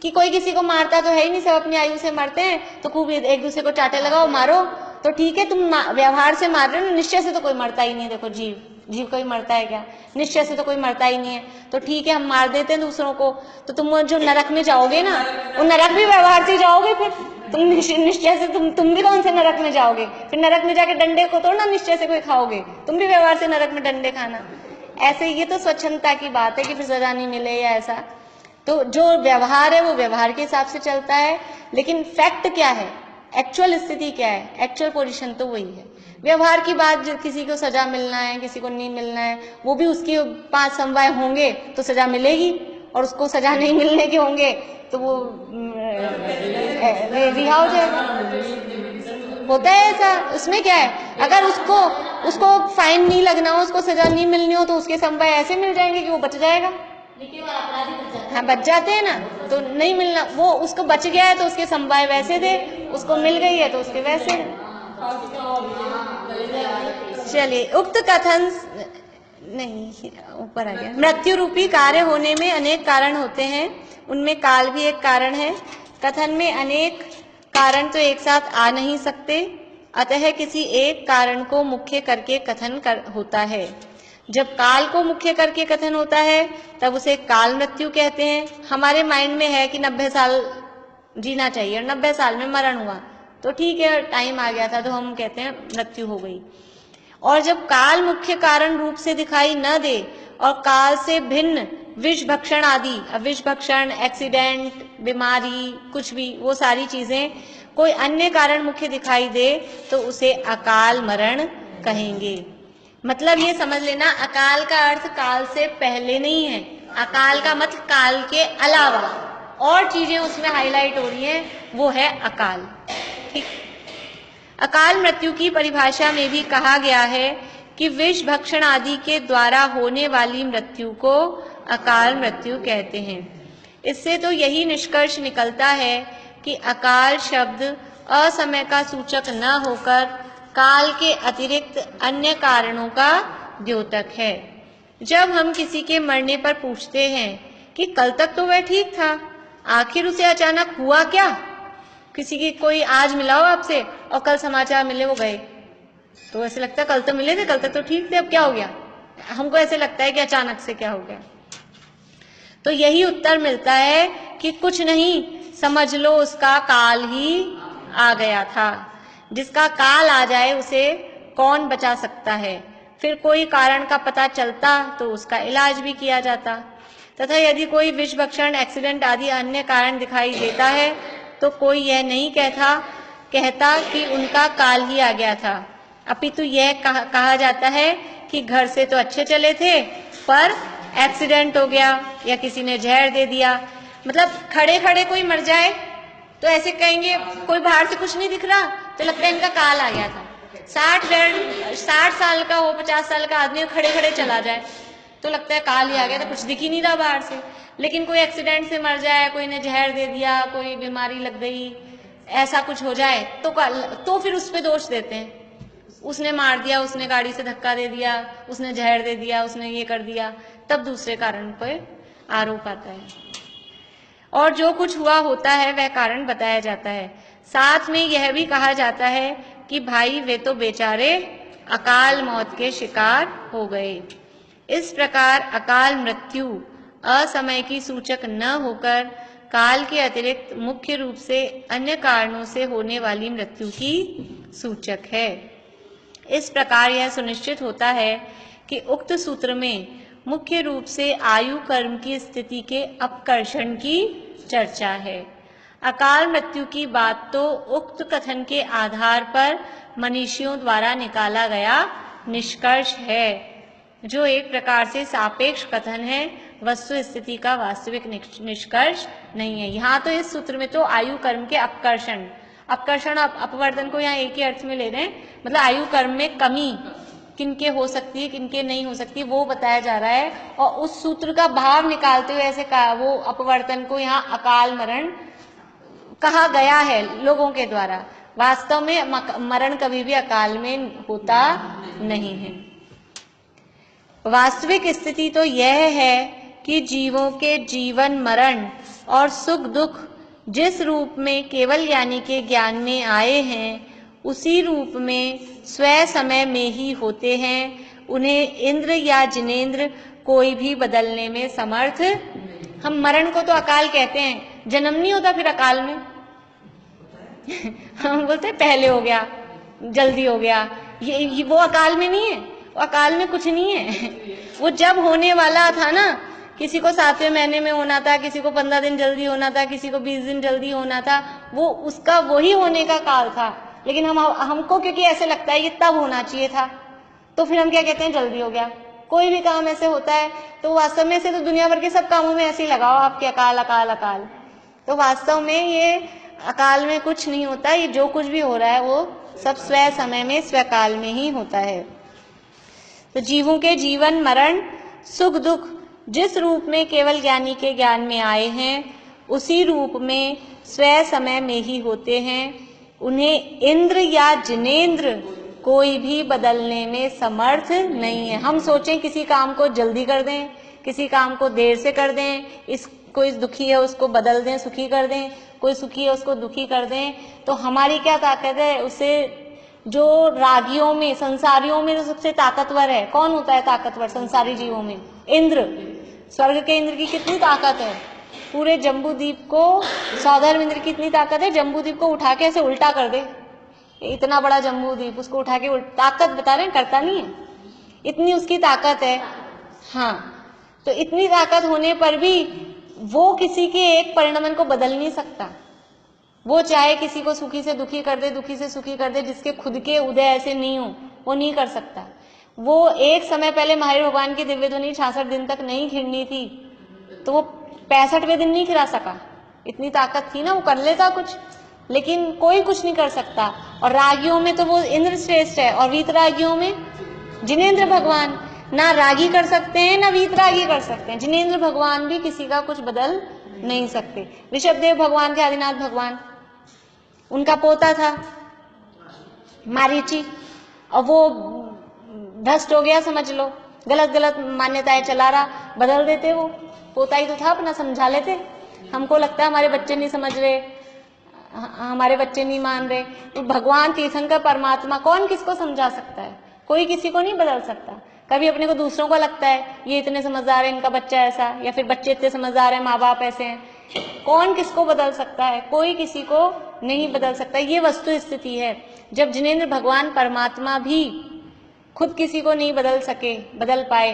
कि कोई किसी को मारता तो है ही नहीं, सब अपनी आयु से मरते हैं, तो खूब एक दूसरे को चाटे लगाओ मारो, तो ठीक है तुम व्यवहार से मार रहे हो, निश्चय से तो कोई मरता ही नहीं है। देखो जीव कोई मरता है क्या? निश्चय से तो कोई मरता ही नहीं है। तो ठीक है हम मार देते हैं दूसरों को, तो तुम जो नरक में जाओगे ना, वो नरक भी व्यवहार से जाओगे। फिर तुम निश्चय से तुम भी कौन से नरक में जाओगे? फिर नरक में जाके डंडे को तो ना निश्चय से कोई खाओगे, तुम भी व्यवहार से नरक में डंडे खाना। ऐसे ये तो स्वच्छंदता की बात है कि फिर सजा नहीं मिले या ऐसा। तो जो व्यवहार है वो व्यवहार के हिसाब से चलता है, लेकिन फैक्ट क्या है, एक्चुअल स्थिति क्या है, एक्चुअल पोजीशन तो वही है। व्यवहार की बात, जो किसी को सजा मिलना है, किसी को नहीं मिलना है, वो भी उसके 5 समवाय होंगे तो सजा मिलेगी, और उसको सजा नहीं मिलने के होंगे तो वो रिहा हो जाएगा। होता है ऐसा। उसमें क्या है, अगर उसको फाइन नहीं लगना हो, उसको सजा नहीं मिलनी हो, तो उसके समवाय ऐसे मिल जाएंगे कि वो बच जाएगा। हाँ, बच जाते हैं ना, तो नहीं मिलना, वो उसको बच गया है तो उसके समवाय वैसे दे, उसको मिल गई है तो उसके वैसे। चलिए, उक्त कथन नहीं, ऊपर आ गया। मृत्यु रूपी कार्य होने में अनेक कारण होते हैं, उनमें काल भी एक कारण है। कथन में अनेक कारण तो एक साथ आ नहीं सकते, अतः किसी एक कारण को मुख्य करके कथन होता है। जब काल को मुख्य करके कथन होता है तब उसे काल मृत्यु कहते हैं। हमारे माइंड में है कि 90 साल जीना चाहिए और 90 साल में मरण हुआ, तो ठीक है, टाइम आ गया था तो हम कहते हैं मृत्यु हो गई। और जब काल मुख्य कारण रूप से दिखाई न दे और काल से भिन्न विष भक्षण आदि, विष भक्षण, एक्सीडेंट, बीमारी, कुछ भी, वो सारी चीजें कोई अन्य कारण मुख्य दिखाई दे तो उसे अकाल मरण कहेंगे। मतलब ये समझ लेना, अकाल का अर्थ काल से पहले नहीं है, अकाल का मत काल के अलावा और चीजें उसमें हाईलाइट हो रही हैं, वो है अकाल। ठीक। अकाल मृत्यु की परिभाषा में भी कहा गया है कि विष भक्षण आदि के द्वारा होने वाली मृत्यु को अकाल मृत्यु कहते हैं। इससे तो यही निष्कर्ष निकलता है कि अकाल शब्द असमय का सूचक न होकर काल के अतिरिक्त अन्य कारणों का द्योतक है। जब हम किसी के मरने पर पूछते हैं कि कल तक तो वह ठीक था, आखिर उसे अचानक हुआ क्या? किसी की कोई आज मिला हो आपसे और कल समाचार मिले वो गए, तो ऐसे लगता है कल तो मिले थे, कल तक तो ठीक थे, अब क्या हो गया? हमको ऐसे लगता है कि अचानक से क्या हो गया। तो यही उत्तर मिलता है कि कुछ नहीं, समझ लो उसका काल ही आ गया था। जिसका काल आ जाए उसे कौन बचा सकता है? फिर कोई कारण का पता चलता तो उसका इलाज भी किया जाता। तथा यदि कोई विष भक्षण, एक्सीडेंट आदि अन्य कारण दिखाई देता है तो कोई यह नहीं कहता कि उनका काल ही आ गया था, अपितु यह कहा जाता है कि घर से तो अच्छे चले थे पर एक्सीडेंट हो गया या किसी ने जहर दे दिया। मतलब खड़े खड़े कोई मर जाए तो ऐसे कहेंगे, कोई बाहर से कुछ नहीं दिख रहा तो लगता है इनका काल आ गया था। 60 साल का हो, 50 साल का आदमी खड़े खड़े चला जाए तो लगता है काल ही आ गया था, कुछ दिख ही नहीं रहा बाहर से। लेकिन कोई एक्सीडेंट से मर जाए, कोई ने जहर दे दिया, कोई बीमारी लग गई, ऐसा कुछ हो जाए तो फिर उस पर दोष देते हैं, उसने मार दिया, उसने गाड़ी से धक्का दे दिया, उसने जहर दे दिया, उसने ये कर दिया, तब दूसरे कारण पर आरोप आता है। और जो कुछ हुआ होता है वह कारण बताया जाता है। साथ में यह भी कहा जाता है कि भाई वे तो बेचारे अकाल मौत के शिकार हो गए। इस प्रकार अकाल मृत्यु असमय की सूचक न होकर काल के अतिरिक्त मुख्य रूप से अन्य कारणों से होने वाली मृत्यु की सूचक है। इस प्रकार यह सुनिश्चित होता है कि उक्त सूत्र में मुख्य रूप से आयु कर्म की स्थिति के अपकर्षण की चर्चा है। अकाल मृत्यु की बात तो उक्त कथन के आधार पर मनीषियों द्वारा निकाला गया निष्कर्ष है, जो एक प्रकार से सापेक्ष कथन है, वस्तु स्थिति का वास्तविक निष्कर्ष नहीं है। यहाँ तो इस सूत्र में तो आयु कर्म के अपकर्षण अपवर्तन को यहाँ एक ही अर्थ में ले रहे हैं, मतलब आयु कर्म में कमी किनके हो सकती है, किनके नहीं हो सकती, वो बताया जा रहा है। और उस सूत्र का भाव निकालते हुए ऐसे कहा, वो अपवर्तन को यहाँ अकाल मरण कहा गया है लोगों के द्वारा। वास्तव में मरण कभी भी अकाल में होता नहीं है। वास्तविक स्थिति तो यह है कि जीवों के जीवन मरण और सुख दुख जिस रूप में केवल ज्ञानी के ज्ञान में आए हैं उसी रूप में स्वयं समय में ही होते हैं। उन्हें इंद्र या जिनेंद्र कोई भी बदलने में समर्थ। हम मरण को तो अकाल कहते हैं, जन्म नहीं होता फिर अकाल में हम बोलते हैं पहले हो गया, जल्दी हो गया, ये वो अकाल में नहीं है, वो अकाल में कुछ नहीं है। वो जब होने वाला था ना किसी को 7वें महीने में होना था, किसी को 15 दिन जल्दी होना था, किसी को 20 दिन जल्दी होना था, वो उसका वही होने का काल था। लेकिन हमको क्योंकि ऐसे लगता है ये तब होना चाहिए था, तो फिर हम क्या कहते हैं, जल्दी हो गया। कोई भी काम ऐसे होता है तो वास्तव में से तो दुनिया भर के सब कामों में ऐसे ही लगाओ आपके अकाल अकाल अकाल, तो वास्तव में ये अकाल में कुछ नहीं होता। ये जो कुछ भी हो रहा है वो सब स्वय समय में स्वकाल में ही होता है। तो जीवों के जीवन मरण सुख दुख जिस रूप में केवल ज्ञानी के ज्ञान में आए हैं उसी रूप में स्वय समय में ही होते हैं। उन्हें इंद्र या जिनेंद्र कोई भी बदलने में समर्थ नहीं है। हम सोचें किसी काम को जल्दी कर दें, किसी काम को देर से कर दें, कोई दुखी है उसको बदल दें, सुखी कर दें, कोई सुखी है उसको दुखी कर दें, तो हमारी क्या ताकत है? उसे जो रागियों में, संसारियों में जो सबसे ताकतवर है, कौन होता है ताकतवर संसारी जीवों में? इंद्र। स्वर्ग के इंद्र की कितनी ताकत है? पूरे जम्बूद्वीप को, सौधर्म इंद्र की इतनी ताकत है, जम्बूद्वीप को उठा के ऐसे उल्टा कर दे। इतना बड़ा जम्बूद्वीप, उसको उठा के ताकत बता रहे हैं, करता नहीं है, इतनी उसकी ताकत है। हाँ, तो इतनी ताकत होने पर भी वो किसी के एक परिणमन को बदल नहीं सकता। वो चाहे किसी को सुखी से दुखी कर दे, दुखी से सुखी कर दे, जिसके खुद के उदय ऐसे नहीं हो, वो नहीं कर सकता। वो एक समय पहले महावीर भगवान की दिव्य ध्वनि 66 दिन तक नहीं खिड़नी थी, तो वो 65वें दिन नहीं खिला सका। इतनी ताकत थी ना, वो कर लेता कुछ, लेकिन कोई कुछ नहीं कर सकता। और रागियों में तो वो इंद्र श्रेष्ठ है, और वीतरागियों में जिनेंद्र भगवान। ना रागी कर सकते हैं ना वीतरागी कर सकते हैं, जिनेंद्र भगवान भी किसी का कुछ बदल नहीं सकते। ऋषभदेव भगवान थे, आदिनाथ भगवान, उनका पोता था मारीची, और वो भ्रष्ट हो गया समझ लो, गलत गलत मान्यताएं चला रहा, बदल देते। वो पोता ही तो था अपना, समझा लेते। हमको लगता है हमारे बच्चे नहीं समझ रहे, हमारे बच्चे नहीं मान रहे, तो भगवान तीर्थंकर परमात्मा कौन किसको समझा सकता है? कोई किसी को नहीं बदल सकता। कभी अपने को दूसरों को लगता है ये इतने समझदार है, इनका बच्चा ऐसा, या फिर बच्चे इतने समझदार है, माँ बाप ऐसे हैं। कौन किसको बदल सकता है? कोई किसी को नहीं बदल सकता। ये वस्तु स्थिति है। जब जिनेंद्र भगवान परमात्मा भी खुद किसी को नहीं बदल पाए,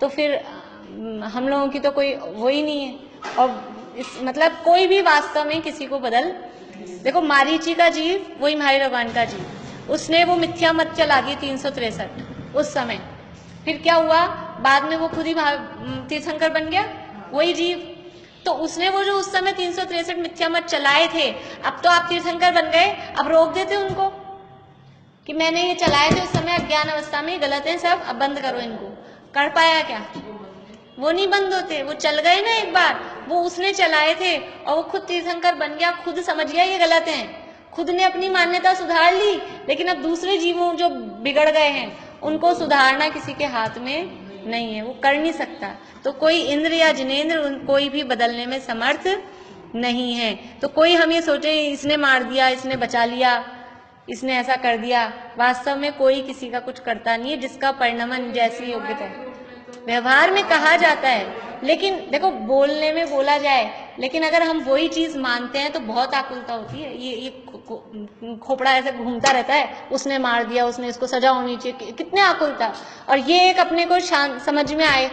तो फिर हम लोगों की तो कोई वो ही नहीं है। और मतलब कोई भी वास्तव में किसी को बदल, देखो मारीची का जीव वही महावीर भगवान का जीव, उसने वो मिथ्या मत चला दी 363 उस समय। फिर क्या हुआ? बाद में वो खुद ही तीर्थंकर बन गया, वही जीव। तो उसने वो जो उस समय 363 मिथ्या मत चलाए थे, अब तो आप तीर्थंकर बन गए, अब रोक देते उनको कि मैंने ये चलाए थे उस समय अज्ञान अवस्था में, गलत है सब, अब बंद करो इनको। कर पाया क्या? वो नहीं बंद होते, वो चल गए ना एक बार, वो उसने चलाए थे और वो खुद तीर्थंकर बन गया, खुद समझ गया ये गलत है, खुद ने अपनी मान्यता सुधार ली। लेकिन अब दूसरे जीवों जो बिगड़ गए हैं उनको सुधारना किसी के हाथ में नहीं है, वो कर नहीं सकता। तो कोई इंद्र या जिनेंद्र कोई भी बदलने में समर्थ नहीं है। तो कोई हम ये सोचे इसने मार दिया, इसने बचा लिया, इसने ऐसा कर दिया, वास्तव में कोई किसी का कुछ करता नहीं है, जिसका परिणमन जैसी योग्यता है। व्यवहार में कहा जाता है, लेकिन देखो बोलने में बोला जाए, लेकिन अगर हम वही चीज मानते हैं तो बहुत आकुलता होती है। ये खोपड़ा ऐसे घूमता रहता है, उसने मार दिया, उसने, इसको सजा होनी चाहिए, कितने आकुलता। और ये एक अपने को समझ में आए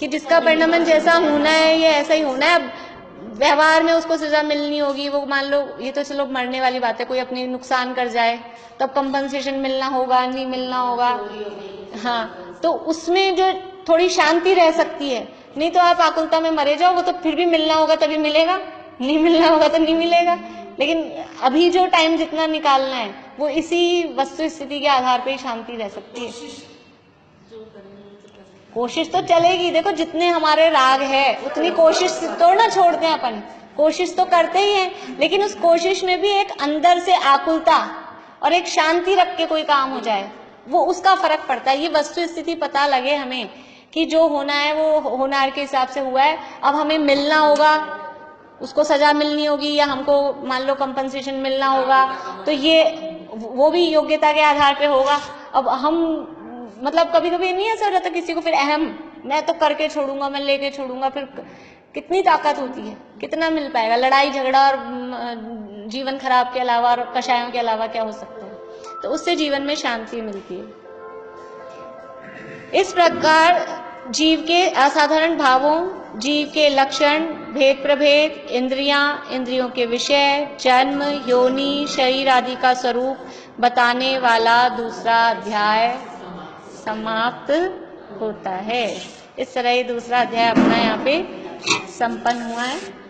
कि जिसका परिणमन जैसा होना है ये ऐसा ही होना है। अब व्यवहार में उसको सजा मिलनी होगी, वो मान लो ये तो चलो मरने वाली बात है, कोई अपनी नुकसान कर जाए तब कंपनसेशन मिलना होगा, नहीं मिलना होगा, हाँ, तो उसमें जो थोड़ी शांति रह सकती है। नहीं तो आप आकुलता में मरे जाओ, वो तो फिर भी मिलना होगा तभी मिलेगा, नहीं मिलना होगा तो नहीं मिलेगा। लेकिन अभी जो टाइम जितना निकालना है वो इसी वस्तु स्थिति के आधार पर ही शांति रह सकती है। कोशिश तो चलेगी, देखो जितने हमारे राग है उतनी कोशिश तो ना छोड़ते हैं अपन, कोशिश तो करते ही हैं, लेकिन उस कोशिश में भी एक अंदर से आकुलता और एक शांति रख के कोई काम हो जाए, वो उसका फर्क पड़ता है। ये वस्तु स्थिति पता लगे हमें कि जो होना है वो होनार के हिसाब से हुआ है, अब हमें मिलना होगा, उसको सजा मिलनी होगी, या हमको मान लो कंपनसेशन मिलना होगा, तो ये वो भी योग्यता के आधार पे होगा। अब हम मतलब कभी कभी नहीं ऐसा हो जाता किसी को, फिर अहम, मैं तो करके छोड़ूंगा, मैं लेके छोड़ूंगा, फिर कितनी ताकत होती है, कितना मिल पाएगा? लड़ाई झगड़ा और जीवन खराब के अलावा और कषायों के अलावा क्या हो सकता है? तो उससे जीवन में शांति मिलती है। इस प्रकार जीव के असाधारण भावों, जीव के लक्षण, भेद प्रभेद, इंद्रियां, इंद्रियों के विषय, जन्म, योनि, शरीर आदि का स्वरूप बताने वाला दूसरा अध्याय समाप्त होता है। इस तरह ये दूसरा अध्याय अपना यहाँ पे संपन्न हुआ है।